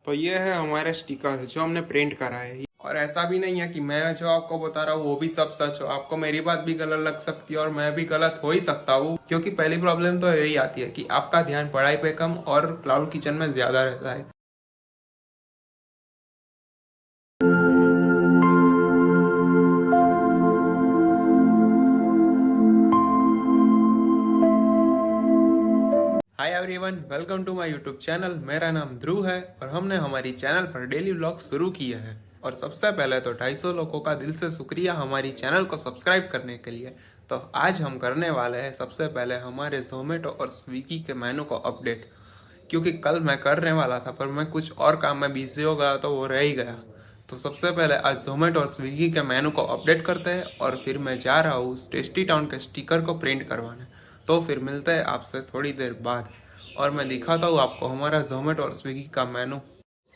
तो ये है हमारे स्टिकर जो हमने प्रिंट करा है। और ऐसा भी नहीं है कि मैं जो आपको बता रहा हूँ वो भी सब सच हो। आपको मेरी बात भी गलत लग सकती है और मैं भी गलत हो ही सकता हूँ, क्योंकि पहली प्रॉब्लम तो यही आती है कि आपका ध्यान पढ़ाई पे कम और क्लाउड किचन में ज़्यादा रहता है। Hi everyone, welcome to my YouTube channel. मेरा नाम ध्रुव है और हमने हमारी चैनल पर डेली व्लॉग शुरू किया है। और सबसे पहले तो 250 लोगों का दिल से शुक्रिया हमारी चैनल को सब्सक्राइब करने के लिए। तो आज हम करने वाले हैं सबसे पहले हमारे जोमेटो और स्विगी के मेनू को अपडेट, क्योंकि कल मैं करने वाला था पर मैं कुछ और काम में बिजी हो गया तो वो रह ही गया। तो सबसे पहले आज जोमेटो और स्विगी के मेनू को अपडेट करते हैं और फिर मैं जा रहा हूँ उस टेस्टी टाउन के स्टिकर को प्रिंट करवाने। तो फिर मिलते हैं आपसे थोड़ी देर बाद और मैं दिखाता हूँ आपको हमारा जोमेटो और स्विगी का मेनू।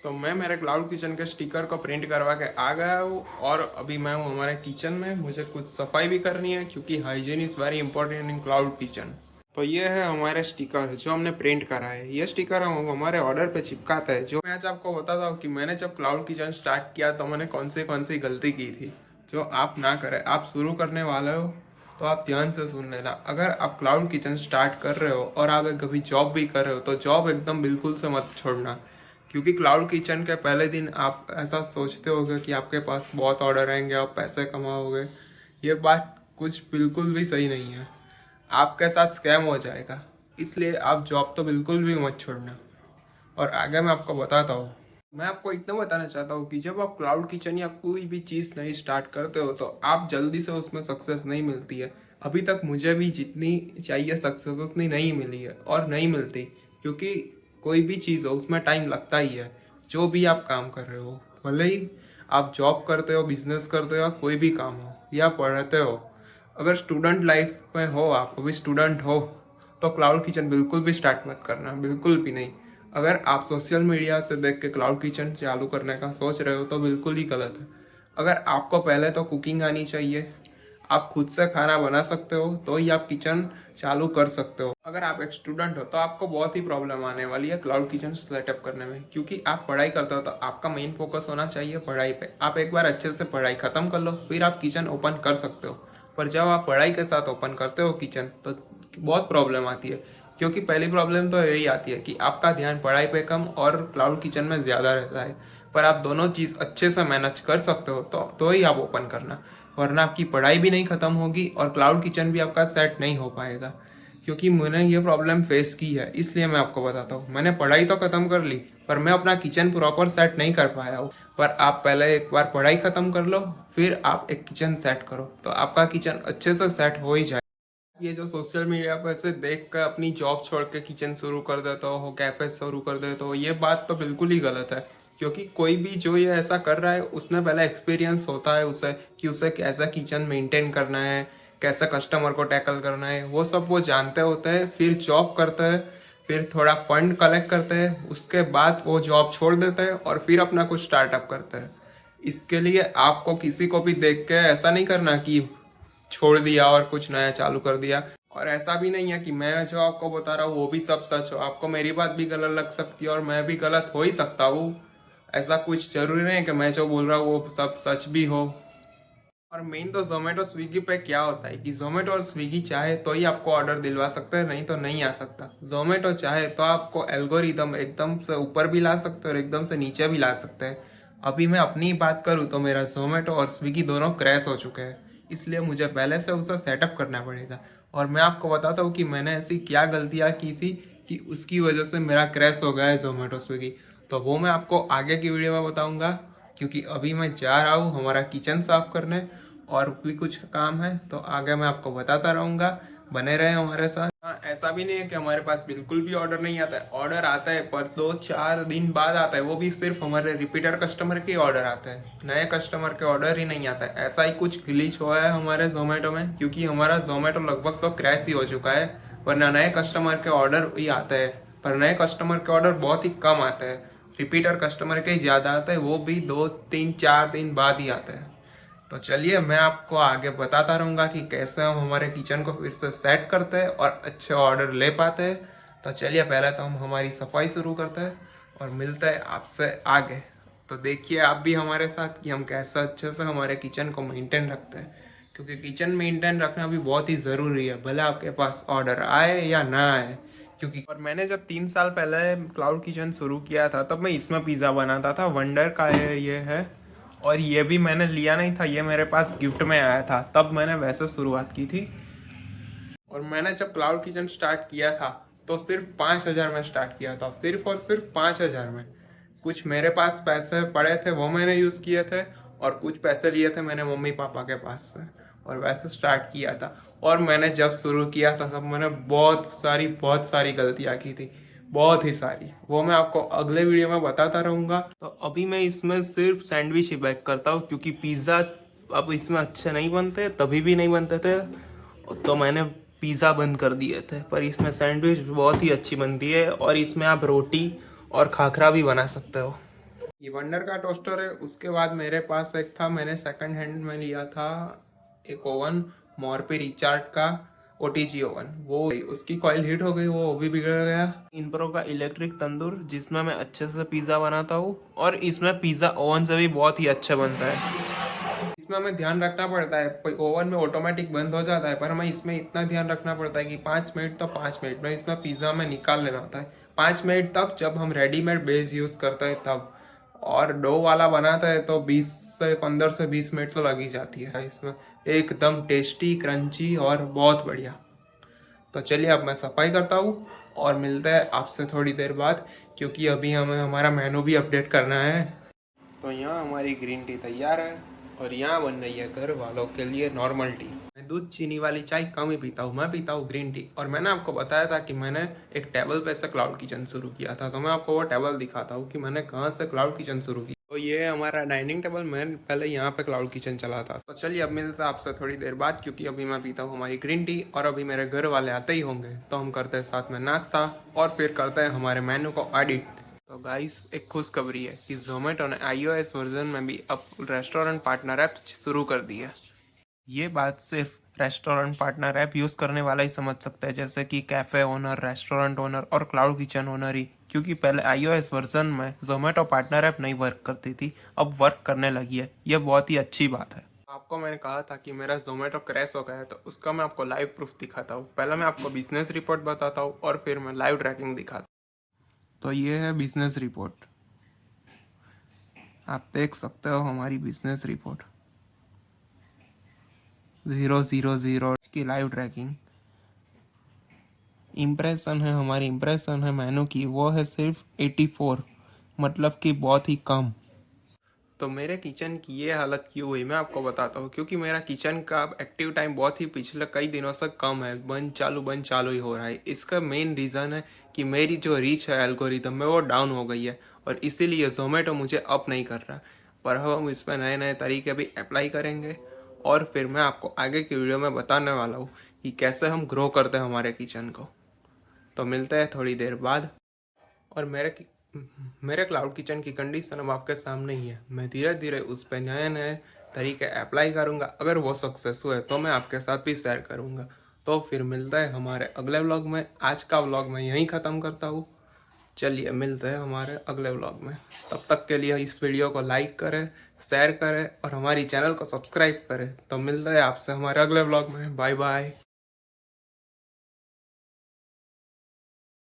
तो मैं मेरे क्लाउड किचन के स्टिकर को प्रिंट करवा के आ गया हूँ और अभी मैं हूँ हमारे किचन में। मुझे कुछ सफाई भी करनी है क्योंकि hygiene is very important in cloud kitchen. तो ये है हमारे स्टिकर जो हमने प्रिंट करा है। ये स्टिकर हम हमारे ऑर्डर पे चिपकाते हैं। जो मैं आज आपको बताता हूँ कि मैंने जब क्लाउड किचन स्टार्ट किया तो मैंने कौन सी गलती की थी जो आप ना करें। आप शुरू करने वाले हो तो आप ध्यान से सुन लेना। अगर आप क्लाउड किचन स्टार्ट कर रहे हो और आप एक कभी जॉब भी कर रहे हो तो जॉब एकदम बिल्कुल से मत छोड़ना, क्योंकि क्लाउड किचन के पहले दिन आप ऐसा सोचते होगे कि आपके पास बहुत ऑर्डर आएंगे, आप पैसे कमाओगे। ये बात कुछ बिल्कुल भी सही नहीं है, आपके साथ स्कैम हो जाएगा। इसलिए आप जॉब तो बिल्कुल भी मत छोड़ना। और आगे मैं आपको बताता हूँ। मैं आपको इतना बताना चाहता हूँ कि जब आप क्लाउड किचन या कोई भी चीज़ नहीं स्टार्ट करते हो तो आप जल्दी से उसमें सक्सेस नहीं मिलती है। अभी तक मुझे भी जितनी चाहिए सक्सेस उतनी नहीं मिली है और नहीं मिलती, क्योंकि कोई भी चीज़ हो उसमें टाइम लगता ही है। जो भी आप काम कर रहे हो, भले ही आप जॉब करते हो, बिजनेस करते हो या कोई भी काम हो या पढ़ते हो, अगर स्टूडेंट लाइफ में हो, आप अभी स्टूडेंट हो, तो क्लाउड किचन बिल्कुल भी स्टार्ट मत करना, बिल्कुल भी नहीं। अगर आप सोशल मीडिया से देख के क्लाउड किचन चालू करने का सोच रहे हो तो बिल्कुल ही गलत है। अगर आपको पहले तो कुकिंग आनी चाहिए, आप खुद से खाना बना सकते हो तो ही आप किचन चालू कर सकते हो। अगर आप एक स्टूडेंट हो तो आपको बहुत ही प्रॉब्लम आने वाली है क्लाउड किचन सेटअप करने में, क्योंकि आप पढ़ाई करते हो तो आपका मेन फोकस होना चाहिए पढ़ाई पे। आप एक बार अच्छे से पढ़ाई ख़त्म कर लो फिर आप किचन ओपन कर सकते हो। पर जब आप पढ़ाई के साथ ओपन करते हो किचन तो बहुत प्रॉब्लम आती है, क्योंकि पहली प्रॉब्लम तो यही आती है कि आपका ध्यान पढ़ाई पे कम और क्लाउड किचन में ज़्यादा रहता है। पर आप दोनों चीज़ अच्छे से मैनेज कर सकते हो तो ही आप ओपन करना, वरना आपकी पढ़ाई भी नहीं ख़त्म होगी और क्लाउड किचन भी आपका सेट नहीं हो पाएगा। क्योंकि मैंने ये प्रॉब्लम फेस की है, इसलिए मैं आपको बताता हूँ। मैंने पढ़ाई तो ख़त्म कर ली पर मैं अपना किचन प्रॉपर सेट नहीं कर पाया हूँ। पर आप पहले एक बार पढ़ाई ख़त्म कर लो फिर आप एक किचन सेट करो तो आपका किचन अच्छे से सेट हो ही जाए। ये जो सोशल मीडिया पर से देख कर अपनी जॉब छोड़ के किचन शुरू कर देते हो, कैफे शुरू कर देते हो, ये बात तो बिल्कुल ही गलत है। क्योंकि कोई भी जो ये ऐसा कर रहा है उसने पहले एक्सपीरियंस होता है उसे कि उसे कैसा किचन मेंटेन करना है, कैसा कस्टमर को टैकल करना है, वो सब वो जानते होते हैं। फिर जॉब करते हैं, फिर थोड़ा फंड कलेक्ट करते हैं, उसके बाद वो जॉब छोड़ देते हैं और फिर अपना कुछ स्टार्टअप करते हैं। इसके लिए आपको किसी को भी देख के ऐसा नहीं करना कि छोड़ दिया और कुछ नया चालू कर दिया। और ऐसा भी नहीं है कि मैं जो आपको बता रहा हूँ वो भी सब सच हो। आपको मेरी बात भी गलत लग सकती है और मैं भी गलत हो ही सकता हूँ। ऐसा कुछ जरूरी नहीं है कि मैं जो बोल रहा हूँ वो सब सच भी हो। और मेन तो जोमेटो स्विगी पे क्या होता है कि जोमेटो और स्विगी चाहे तो ही आपको ऑर्डर दिलवा सकते हैं, नहीं तो नहीं आ सकता। जोमेटो चाहे तो आपको एल्गोरिदम एकदम से ऊपर भी ला सकते हैं और एकदम से नीचे भी ला सकते हैं। अभी मैं अपनी बात करूँ तो मेरा जोमेटो और स्विगी दोनों क्रैश हो चुके हैं, इसलिए मुझे पहले से उसे सेटअप करना पड़ेगा। और मैं आपको बताता हूँ कि मैंने ऐसी क्या गलतियाँ की थी कि उसकी वजह से मेरा क्रैश हो गया है जोमेटो स्विगी। तो वो मैं आपको आगे की वीडियो में बताऊँगा, क्योंकि अभी मैं जा रहा हूँ हमारा किचन साफ करने और भी कुछ काम है। तो आगे मैं आपको बताता रहूँगा, बने रहे हमारे साथ। हाँ, ऐसा भी नहीं है कि हमारे पास बिल्कुल भी ऑर्डर नहीं आता है। ऑर्डर आता है पर 2-4 दिन बाद आता है, वो भी सिर्फ हमारे रिपीटर कस्टमर के ऑर्डर आते हैं, नए कस्टमर के ऑर्डर ही नहीं आता है। ऐसा ही कुछ ग्लिच हुआ है हमारे जोमेटो में, क्योंकि हमारा जोमेटो लगभग तो क्रैश ही हो चुका है। वरना नए कस्टमर के ऑर्डर ही आते हैं, पर नए कस्टमर के ऑर्डर बहुत ही कम आते हैं। रिपीटर कस्टमर के ही ज़्यादा आते हैं, वो भी 2-3-4 दिन बाद ही आते हैं। तो चलिए मैं आपको आगे बताता रहूँगा कि कैसे हम हमारे किचन को फिर से सेट करते हैं और अच्छे ऑर्डर ले पाते हैं। तो चलिए पहले तो हम हमारी सफाई शुरू करते हैं और मिलता है आपसे आगे। तो देखिए आप भी हमारे साथ कि हम कैसा अच्छे से हमारे किचन को मेंटेन रखते हैं, क्योंकि किचन मेंटेन रखना भी बहुत ही ज़रूरी है, भले आपके पास ऑर्डर आए या ना आए। क्योंकि और मैंने जब 3 साल पहले क्लाउड किचन शुरू किया था तब मैं इसमें पिज़्ज़ा बनाता था, वंडर का ये है। और ये भी मैंने लिया नहीं था, ये मेरे पास गिफ्ट में आया था, तब मैंने वैसे शुरुआत की थी। और मैंने जब क्लाउड किचन स्टार्ट किया था तो सिर्फ 5,000 में स्टार्ट किया था, सिर्फ और सिर्फ 5,000 में। कुछ मेरे पास पैसे पड़े थे वो मैंने यूज़ किए थे, और कुछ पैसे लिए थे मैंने मम्मी पापा के पास से, और वैसे स्टार्ट किया था। और मैंने जब शुरू किया था तब मैंने बहुत सारी गलतियाँ की थी, बहुत ही सारी। वो मैं आपको अगले वीडियो में बताता रहूँगा। तो अभी मैं इसमें सिर्फ सैंडविच ही बेक करता हूँ, क्योंकि पिज़्ज़ा अब इसमें अच्छे नहीं बनते, तभी भी नहीं बनते थे, तो मैंने पिज़्ज़ा बंद कर दिए थे। पर इसमें सैंडविच बहुत ही अच्छी बनती है, और इसमें आप रोटी और खाखरा भी बना सकते हो। ये वंडर का टोस्टर है। उसके बाद मेरे पास एक था, मैंने सेकंड हैंड में लिया था एक ओवन, मोरपी रिचार्ड का ओटीजी ओवन। वो उसकी कॉइल हीट हो गई, वो भी बिगड़ गया। इनप्रो का इलेक्ट्रिक तंदूर, जिसमें मैं अच्छे से पिज़्ज़ा बनाता हूँ, और इसमें पिज़्ज़ा ओवन से भी बहुत ही अच्छा बनता है। इसमें हमें ध्यान रखना पड़ता है, कोई ओवन में ऑटोमेटिक बंद हो जाता है, पर हमें इसमें इतना ध्यान रखना पड़ता है कि 5 मिनट तो 5 मिनट में इसमें पिज़्ज़ा में निकाल लेना होता है। 5 मिनट तब जब हम रेडीमेड बेस यूज़ करते हैं तब, और डो वाला बनाता है तो 15 से 20 मिनट तो लग ही जाती है इसमें। एकदम टेस्टी, क्रंची और बहुत बढ़िया। तो चलिए अब मैं सफाई करता हूँ और मिलते हैं आपसे थोड़ी देर बाद, क्योंकि अभी हमें हमारा मेनू भी अपडेट करना है। तो यहाँ हमारी ग्रीन टी तैयार है, और यहाँ बन रही है घर वालों के लिए नॉर्मल टी। मैं दूध चीनी वाली चाय कम ही पीता हूँ, मैं पीता हूँ ग्रीन टी। और मैंने आपको बताया था कि मैंने एक टेबल पे से क्लाउड किचन शुरू किया था, तो मैं आपको वो टेबल दिखाता हूँ कि मैंने कहाँ से क्लाउड किचन शुरू की। तो ये है हमारा डाइनिंग टेबल, मैं पहले यहाँ पे क्लाउड किचन चला था। तो चलिए अब मिलते हैं आपसे थोड़ी देर बाद, क्योंकि अभी मैं पीता हूँ हमारी ग्रीन टी, और अभी मेरे घर वाले आते ही होंगे, तो हम करते हैं साथ में नाश्ता, और फिर करते हैं हमारे मेन्यू को एडिट। तो गाइस एक खुशखबरी है कि जोमेटो ने iOS वर्जन में भी अब रेस्टोरेंट पार्टनर ऐप शुरू कर दी है। ये बात सिर्फ रेस्टोरेंट पार्टनर ऐप यूज़ करने वाला ही समझ सकता है, जैसे कि कैफ़े ओनर, रेस्टोरेंट ओनर और क्लाउड किचन ओनर ही। क्योंकि पहले iOS वर्जन में जोमेटो पार्टनर ऐप नहीं वर्क करती थी, अब वर्क करने लगी है। ये बहुत ही अच्छी बात है। आपको मैंने कहा था कि मेरा जोमेटो क्रैश हो गया है, तो उसका मैं आपको लाइव प्रूफ दिखाता हूँ। पहले मैं आपको बिजनेस रिपोर्ट बताता हूँ, और फिर मैं लाइव ट्रैकिंग दिखाता हूँ। तो ये है बिजनेस रिपोर्ट, आप देख सकते हो हमारी बिजनेस रिपोर्ट 000 की लाइव ट्रैकिंग। इम्प्रेशन है, हमारी इम्प्रेशन है मेनू की, वो है सिर्फ 84, मतलब कि बहुत ही कम। तो मेरे किचन की ये हालत क्यों हुई मैं आपको बताता हूँ। क्योंकि मेरा किचन का एक्टिव टाइम बहुत ही पिछले कई दिनों से कम है, बंद चालू ही हो रहा है। इसका मेन रीज़न है कि मेरी जो रीच है एल्गोरिदम में वो डाउन हो गई है, और इसीलिए जोमेटो मुझे अप नहीं कर रहा। पर अब हम इस पर नए नए तरीके भी अप्लाई करेंगे, और फिर मैं आपको आगे की वीडियो में बताने वाला हूँ कि कैसे हम ग्रो करते हैं हमारे किचन को। तो मिलते हैं थोड़ी देर बाद। और मेरे क्लाउड किचन की कंडीशन अब आपके सामने ही है। मैं धीरे धीरे उस पर नए नए तरीके अप्लाई करूँगा, अगर वो सक्सेस हुए तो मैं आपके साथ भी शेयर करूँगा। तो फिर मिलता है हमारे अगले व्लॉग में। आज का व्लॉग मैं यहीं ख़त्म करता हूँ। चलिए मिलते हैं हमारे अगले व्लॉग में। तब तक के लिए इस वीडियो को लाइक करें, शेयर करें और हमारी चैनल को सब्सक्राइब करें। तो मिलते हैं आपसे हमारे अगले व्लॉग में। Bye bye.